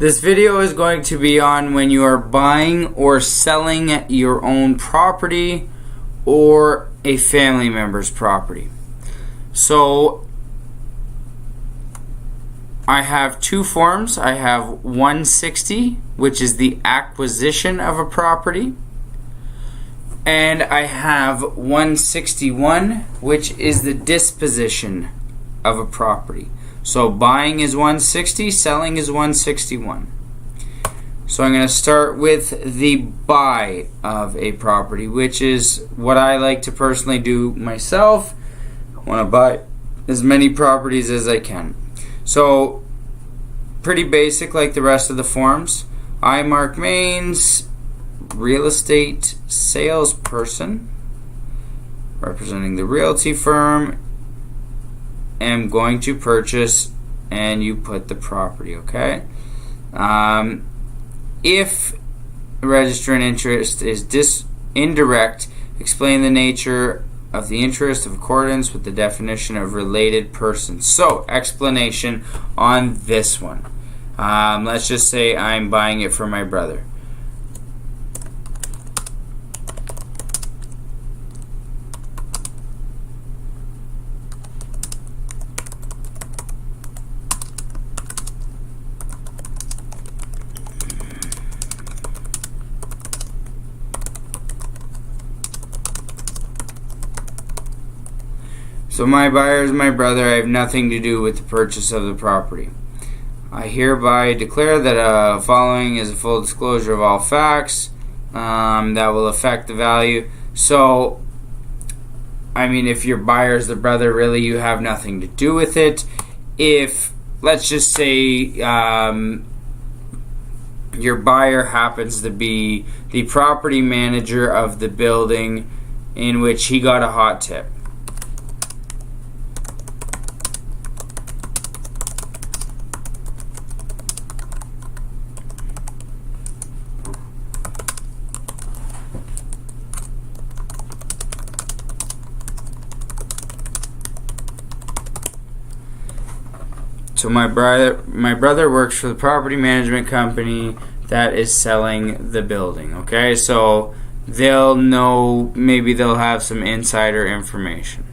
This video is going to be on when you are buying or selling your own property or a family member's property. So I have two forms. I have 160, which is the acquisition of a property, and I have 161, which is the disposition of a property. So buying is 160, selling is 161. So I'm going to start with the buy of a property, which is what I like to personally do myself. I want to buy as many properties as I can. So pretty basic like the rest of the forms. I, Mark Mains, real estate salesperson representing the realty firm, am going to purchase, and you put the property, okay? If registrant interest is indirect, explain the nature of the interest of accordance with the definition of related persons. So, explanation on this one. Let's just say I'm buying it for my brother. So my buyer is my brother. I have nothing to do with the purchase of the property. I hereby declare that following is a full disclosure of all facts that will affect the value. So, I mean, if your buyer is the brother, really you have nothing to do with it. If, let's just say, your buyer happens to be the property manager of the building in which he got a hot tip. So my brother works for the property management company that is selling the building, okay? So they'll know, maybe they'll have some insider information.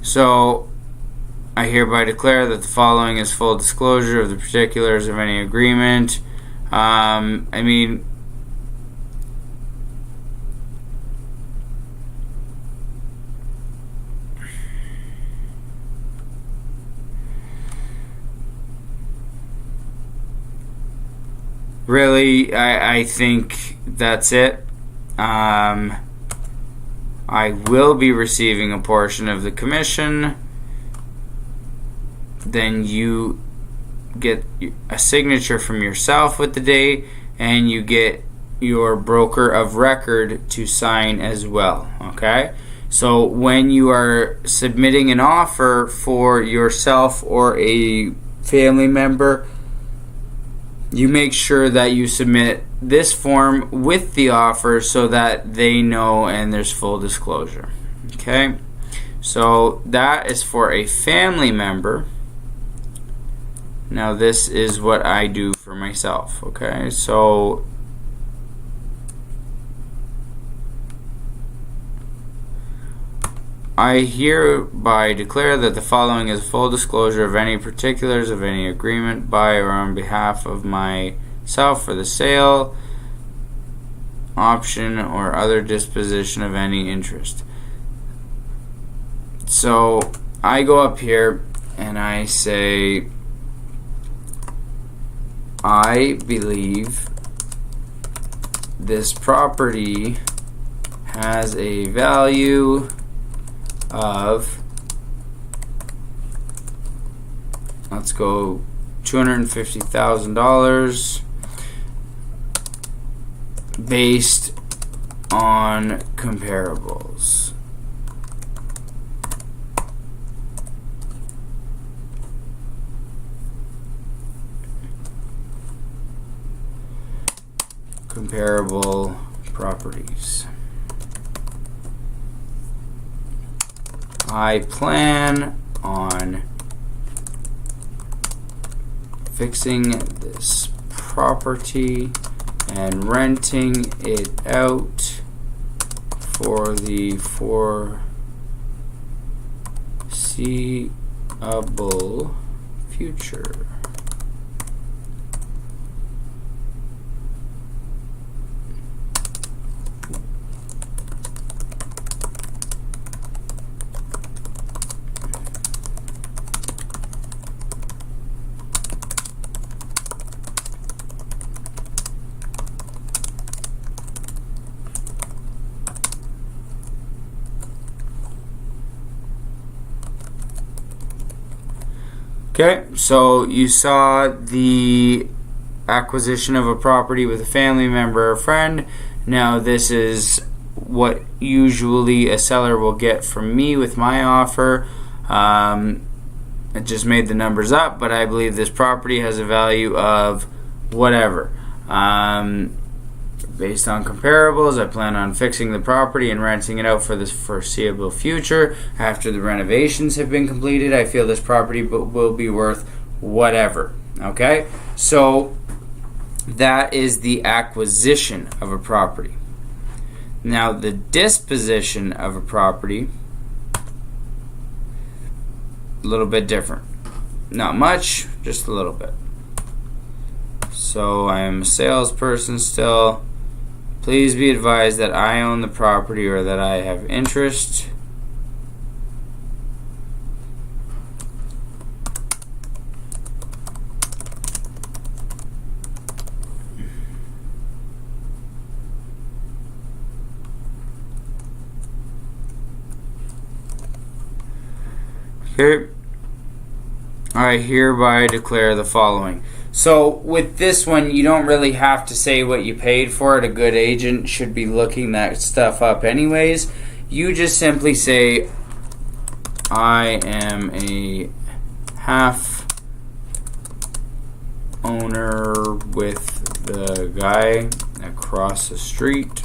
So I hereby declare that the following is full disclosure of the particulars of any agreement. I mean, really, I think that's it. I will be receiving a portion of the commission. Then you get a signature from yourself with the date, and you get your broker of record to sign as well, okay? So when you are submitting an offer for yourself or a family member, you make sure that you submit this form with the offer so that they know and there's full disclosure. Okay? So that is for a family member. Now this is what I do for myself. Okay? So I hereby declare that the following is full disclosure of any particulars of any agreement by or on behalf of myself for the sale, option, or other disposition of any interest. So I go up here and I say, I believe this property has a value of, let's go, $250,000 based on comparables. Comparable properties. I plan on fixing this property and renting it out for the foreseeable future. Okay, so you saw the acquisition of a property with a family member or friend. Now this is what usually a seller will get from me with my offer. I just made the numbers up, but I believe this property has a value of whatever. Based on comparables, I plan on fixing the property and renting it out for the foreseeable future. After the renovations have been completed, I feel this property will be worth whatever. Okay? So that is the acquisition of a property. Now, the disposition of a property, a little bit different. Not much, just a little bit. So I am a salesperson still. Please be advised that I own the property or that I have interest. Okay. I hereby declare the following. So with this one, you don't really have to say what you paid for it. A good agent should be looking that stuff up anyways. You just simply say, I am a half owner with the guy across the street.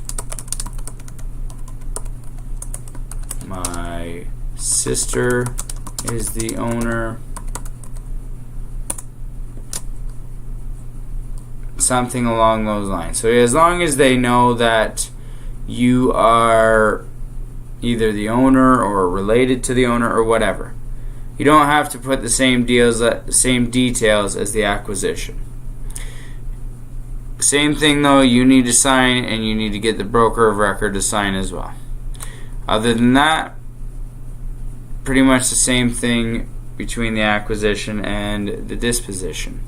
My sister is the owner. Something along those lines. So as long as they know that you are either the owner or related to the owner or whatever, you don't have to put the same details as the acquisition. Same thing though, you need to sign and you need to get the broker of record to sign as well. Other than that, pretty much the same thing between the acquisition and the disposition.